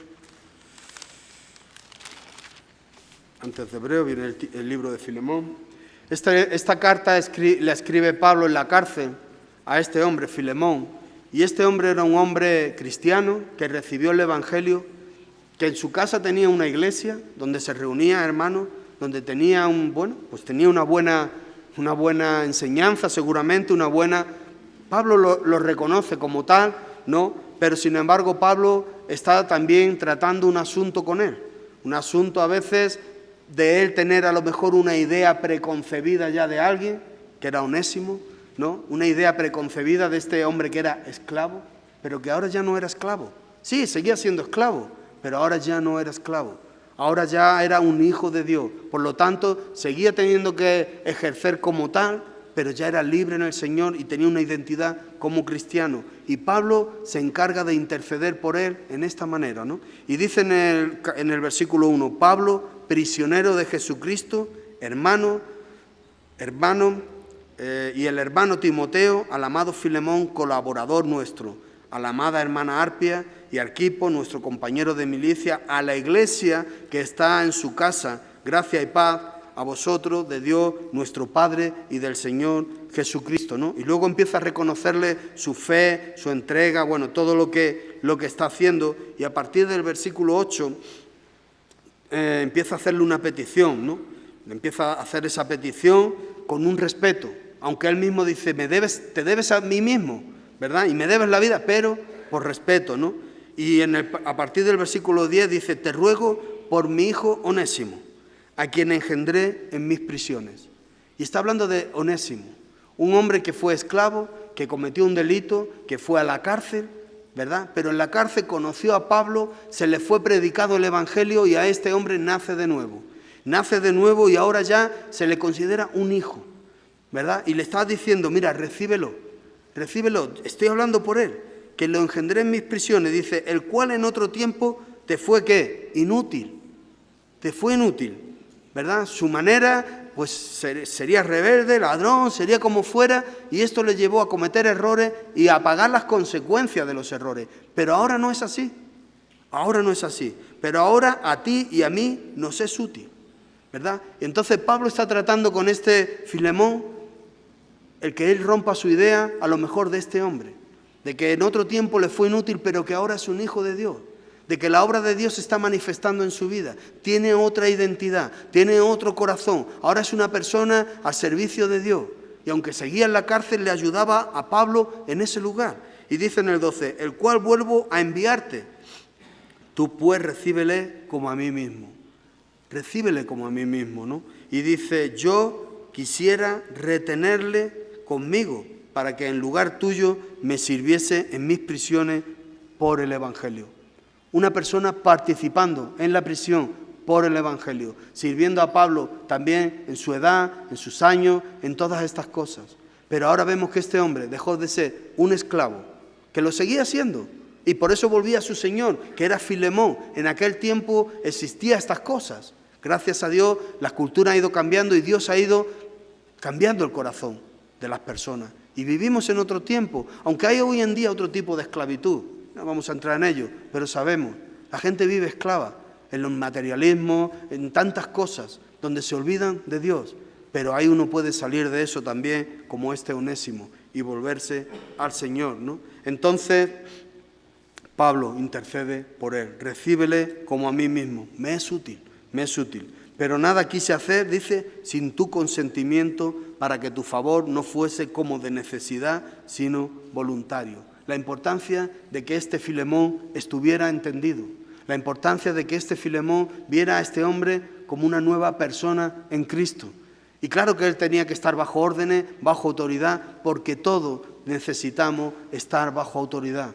Antes de Hebreos viene el libro de Filemón. Esta carta la escribe Pablo en la cárcel a este hombre, Filemón. Y este hombre era un hombre cristiano que recibió el Evangelio, que en su casa tenía una iglesia donde se reunía hermanos, donde tenía tenía una buena enseñanza, seguramente Pablo lo reconoce como tal, ¿no? Pero sin embargo Pablo está también tratando un asunto con él, un asunto a veces de él tener a lo mejor una idea preconcebida ya de alguien, que era Onésimo, ¿no? Una idea preconcebida de este hombre que era esclavo, pero que ahora ya no era esclavo. Sí, seguía siendo esclavo, pero ahora ya no era esclavo. Ahora ya era un hijo de Dios. Por lo tanto, seguía teniendo que ejercer como tal, pero ya era libre en el Señor y tenía una identidad como cristiano. Y Pablo se encarga de interceder por él en esta manera, ¿no? Y dice en el versículo 1, Pablo, prisionero de Jesucristo, hermano, y el hermano Timoteo, al amado Filemón, colaborador nuestro, a la amada hermana Arpia y Arquipo, nuestro compañero de milicia, a la iglesia que está en su casa, gracia y paz a vosotros, de Dios, nuestro Padre y del Señor Jesucristo, ¿no? Y luego empieza a reconocerle su fe, su entrega, bueno, todo lo que está haciendo, y a partir del versículo 8 empieza a hacerle una petición, ¿no? Empieza a hacer esa petición con un respeto, aunque él mismo dice, te debes a mí mismo, ¿verdad? Y me debes la vida, pero por respeto, ¿no? Y a partir del versículo 10 dice, te ruego por mi hijo Onésimo, a quien engendré en mis prisiones. Y está hablando de Onésimo, un hombre que fue esclavo, que cometió un delito, que fue a la cárcel, ¿verdad? Pero en la cárcel conoció a Pablo, se le fue predicado el Evangelio y a este hombre nace de nuevo. Nace de nuevo y ahora ya se le considera un hijo, ¿verdad? Y le está diciendo, mira, recíbelo, estoy hablando por él, que lo engendré en mis prisiones, dice, el cual en otro tiempo te fue, ¿qué? Inútil, te fue inútil, ¿verdad? Su manera, pues sería rebelde, ladrón, sería como fuera, y esto le llevó a cometer errores y a pagar las consecuencias de los errores. Pero ahora no es así, pero ahora a ti y a mí nos es útil, ¿verdad? Entonces Pablo está tratando con este Filemón, el que él rompa su idea a lo mejor de este hombre, de que en otro tiempo le fue inútil, pero que ahora es un hijo de Dios, de que la obra de Dios se está manifestando en su vida, tiene otra identidad, tiene otro corazón, ahora es una persona al servicio de Dios, y aunque seguía en la cárcel le ayudaba a Pablo en ese lugar. Y dice en el 12, el cual vuelvo a enviarte, tú pues recíbele como a mí mismo, ¿no? Y dice, yo quisiera retenerle conmigo para que en lugar tuyo me sirviese en mis prisiones por el Evangelio. Una persona participando en la prisión por el Evangelio, sirviendo a Pablo también en su edad, en sus años, en todas estas cosas. Pero ahora vemos que este hombre dejó de ser un esclavo, que lo seguía siendo, y por eso volvía a su señor, que era Filemón. En aquel tiempo existían estas cosas. Gracias a Dios la cultura ha ido cambiando y Dios ha ido cambiando el corazón de las personas. Y vivimos en otro tiempo, aunque hay hoy en día otro tipo de esclavitud. No vamos a entrar en ello, pero sabemos, la gente vive esclava en los materialismos, en tantas cosas, donde se olvidan de Dios. Pero ahí uno puede salir de eso también, como este Onésimo, y volverse al Señor, ¿no? Entonces, Pablo intercede por él, recíbele como a mí mismo, me es útil. Pero nada quise hacer, dice, sin tu consentimiento, para que tu favor no fuese como de necesidad, sino voluntario. La importancia de que este Filemón estuviera entendido, la importancia de que este Filemón viera a este hombre como una nueva persona en Cristo. Y claro que él tenía que estar bajo órdenes, bajo autoridad, porque todos necesitamos estar bajo autoridad,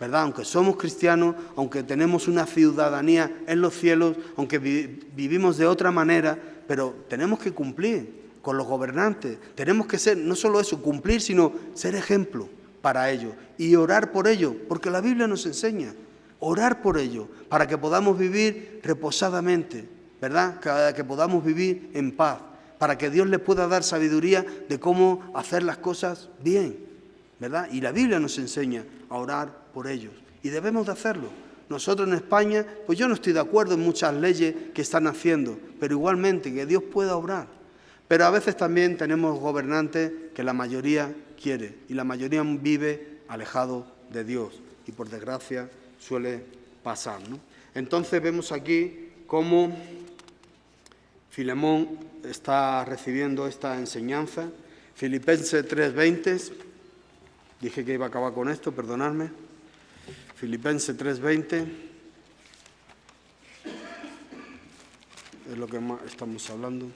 ¿verdad? Aunque somos cristianos, aunque tenemos una ciudadanía en los cielos, aunque vivimos de otra manera, pero tenemos que cumplir con los gobernantes. Tenemos que ser, no solo eso, cumplir, sino ser ejemplo para ellos y orar por ellos, porque la Biblia nos enseña, orar por ellos, para que podamos vivir reposadamente, ¿verdad? Que podamos vivir en paz, para que Dios les pueda dar sabiduría de cómo hacer las cosas bien, ¿verdad? Y la Biblia nos enseña a orar por ellos, y debemos de hacerlo. Nosotros en España, pues yo no estoy de acuerdo en muchas leyes que están haciendo, pero igualmente que Dios pueda obrar. Pero a veces también tenemos gobernantes que la mayoría quiere, y la mayoría vive alejado de Dios, y por desgracia suele pasar, ¿no? Entonces vemos aquí cómo Filemón está recibiendo esta enseñanza. Filipenses 3:20, dije que iba a acabar con esto, perdonadme. Filipenses 3:20 es lo que más estamos hablando.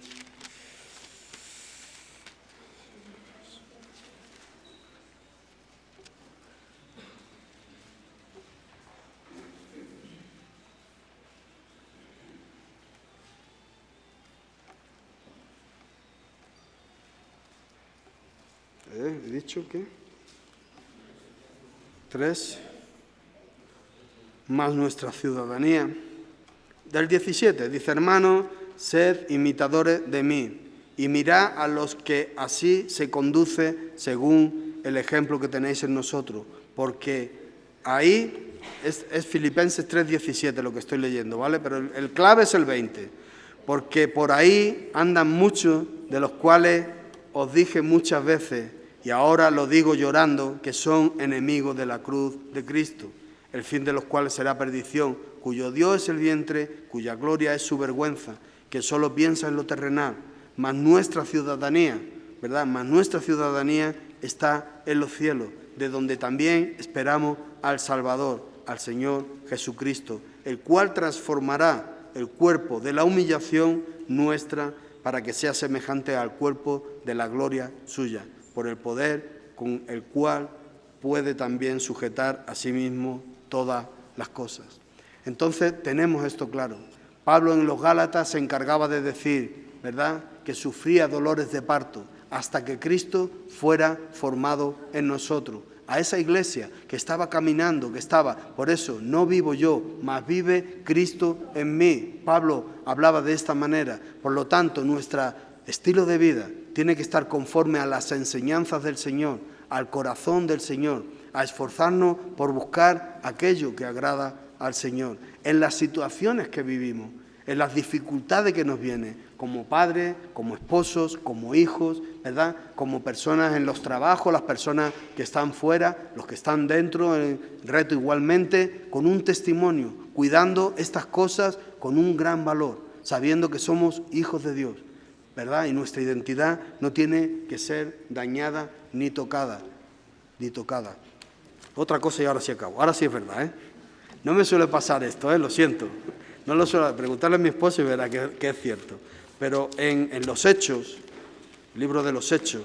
He dicho que 3 más nuestra ciudadanía. Del 17 dice: hermanos, sed imitadores de mí y mirad a los que así se conduce según el ejemplo que tenéis en nosotros, porque ahí es Filipenses 3:17 lo que estoy leyendo, ¿vale? Pero el clave es el 20, porque por ahí andan muchos de los cuales os dije muchas veces, y ahora lo digo llorando, que son enemigos de la cruz de Cristo, el fin de los cuales será perdición, cuyo Dios es el vientre, cuya gloria es su vergüenza, que solo piensa en lo terrenal, mas nuestra ciudadanía, ¿verdad? Mas nuestra ciudadanía está en los cielos, de donde también esperamos al Salvador, al Señor Jesucristo, el cual transformará el cuerpo de la humillación nuestra para que sea semejante al cuerpo de la gloria suya, por el poder con el cual puede también sujetar a sí mismo todas las cosas. Entonces tenemos esto claro. Pablo en los Gálatas se encargaba de decir, ¿verdad?, que sufría dolores de parto hasta que Cristo fuera formado en nosotros. A esa iglesia que estaba caminando, por eso, no vivo yo, mas vive Cristo en mí. Pablo hablaba de esta manera. Por lo tanto, nuestro estilo de vida tiene que estar conforme a las enseñanzas del Señor, al corazón del Señor, a esforzarnos por buscar aquello que agrada al Señor. En las situaciones que vivimos, en las dificultades que nos vienen, como padres, como esposos, como hijos, ¿verdad?, como personas en los trabajos, las personas que están fuera, los que están dentro, en reto igualmente, con un testimonio, cuidando estas cosas con un gran valor, sabiendo que somos hijos de Dios, ¿verdad? Y nuestra identidad no tiene que ser dañada ni tocada, Otra cosa y ahora sí acabo. Ahora sí es verdad, ¿eh? No me suele pasar esto, lo siento. No lo suelo preguntarle a mi esposo y verá que es cierto. Pero en los Hechos, el libro de los Hechos,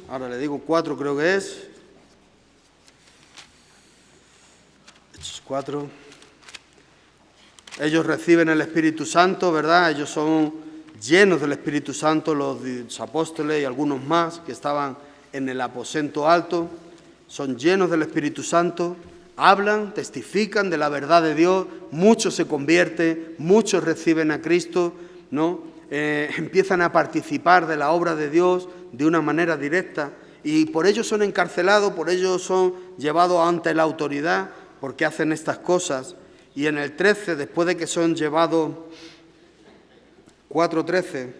ahora le digo 4 creo que es. Hechos 4. Ellos reciben el Espíritu Santo, ¿verdad? Ellos son llenos del Espíritu Santo, los apóstoles y algunos más que estaban en el aposento alto, son llenos del Espíritu Santo, hablan, testifican de la verdad de Dios, muchos se convierten, muchos reciben a Cristo, ¿no? Empiezan a participar de la obra de Dios de una manera directa y por ello son encarcelados, por ello son llevados ante la autoridad, porque hacen estas cosas. Y en el 13, después de que son llevados, 4:13,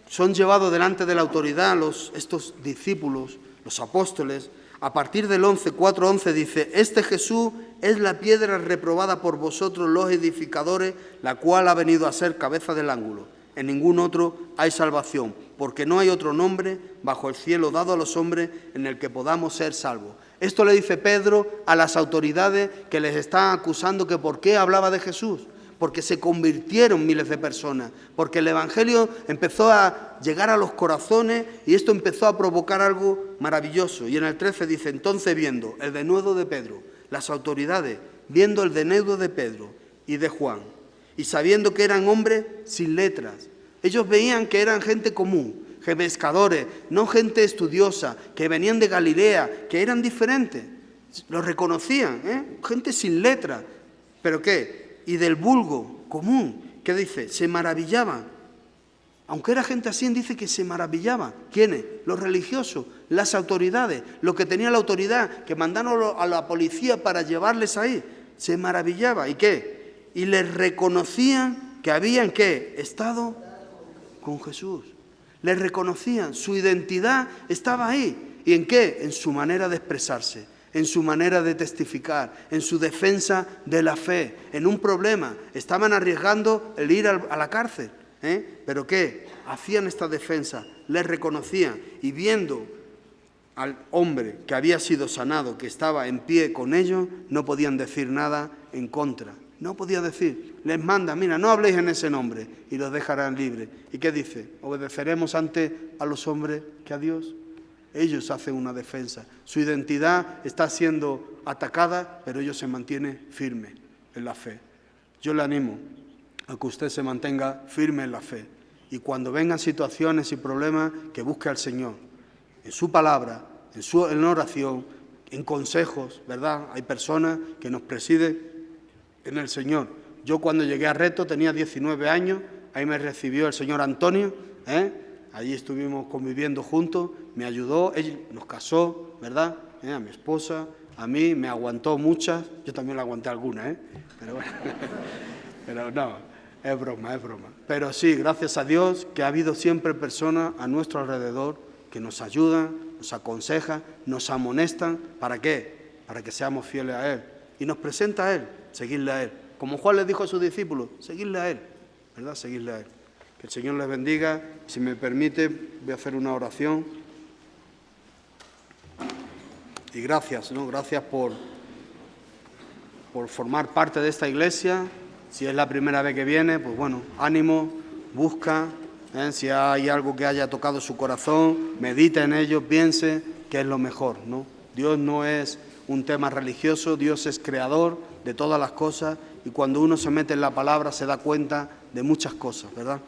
son llevados delante de la autoridad estos discípulos, los apóstoles. A partir del 4:11 dice: este Jesús es la piedra reprobada por vosotros los edificadores, la cual ha venido a ser cabeza del ángulo. En ningún otro hay salvación, porque no hay otro nombre bajo el cielo dado a los hombres en el que podamos ser salvos. Esto le dice Pedro a las autoridades que les están acusando que por qué hablaba de Jesús. Porque se convirtieron miles de personas, porque el Evangelio empezó a llegar a los corazones y esto empezó a provocar algo maravilloso. Y en el 13 dice: entonces viendo el denuedo de Pedro, las autoridades viendo el denuedo de Pedro y de Juan, y sabiendo que eran hombres sin letras, ellos veían que eran gente común, pescadores, no gente estudiosa, que venían de Galilea, que eran diferentes, los reconocían, gente sin letras, ¿pero qué? Y del vulgo común, ¿qué dice? Se maravillaban. Aunque era gente así, dice que se maravillaban. ¿Quiénes? Los religiosos, las autoridades, los que tenían la autoridad, que mandaron a la policía para llevarles ahí. Se maravillaba. ¿Y qué? Y les reconocían que habían, ¿qué? Estado con Jesús. Les reconocían, su identidad estaba ahí. ¿Y en qué? En su manera de expresarse, en su manera de testificar, en su defensa de la fe, en un problema. Estaban arriesgando el ir a la cárcel, ¿Pero qué? Hacían esta defensa, les reconocían y viendo al hombre que había sido sanado, que estaba en pie con ellos, no podían decir nada en contra. No podía decir. Les manda, mira, no habléis en ese nombre y los dejarán libres. ¿Y qué dice? ¿Obedeceremos antes a los hombres que a Dios? Ellos hacen una defensa. Su identidad está siendo atacada, pero ellos se mantienen firmes en la fe. Yo le animo a que usted se mantenga firme en la fe. Y cuando vengan situaciones y problemas, que busque al Señor. En su palabra, en oración, en consejos, ¿verdad? Hay personas que nos presiden en el Señor. Yo cuando llegué a Reto tenía 19 años, ahí me recibió el señor Antonio, allí estuvimos conviviendo juntos, me ayudó, él nos casó, ¿verdad? A mi esposa, a mí, me aguantó muchas, yo también le aguanté algunas, pero bueno, pero no, es broma, es broma. Pero sí, gracias a Dios que ha habido siempre personas a nuestro alrededor que nos ayudan, nos aconsejan, nos amonestan. ¿Para qué? Para que seamos fieles a Él. Y nos presenta a Él, seguirle a Él. Como Juan les dijo a sus discípulos, seguirle a Él, ¿verdad? Seguirle a Él. Que el Señor les bendiga. Si me permite, voy a hacer una oración. Y gracias, ¿no? Gracias por formar parte de esta iglesia. Si es la primera vez que viene, pues bueno, ánimo, busca. Si hay algo que haya tocado su corazón, medite en ello, piense que es lo mejor, ¿no? Dios no es un tema religioso, Dios es creador de todas las cosas y cuando uno se mete en la palabra se da cuenta de muchas cosas, ¿verdad?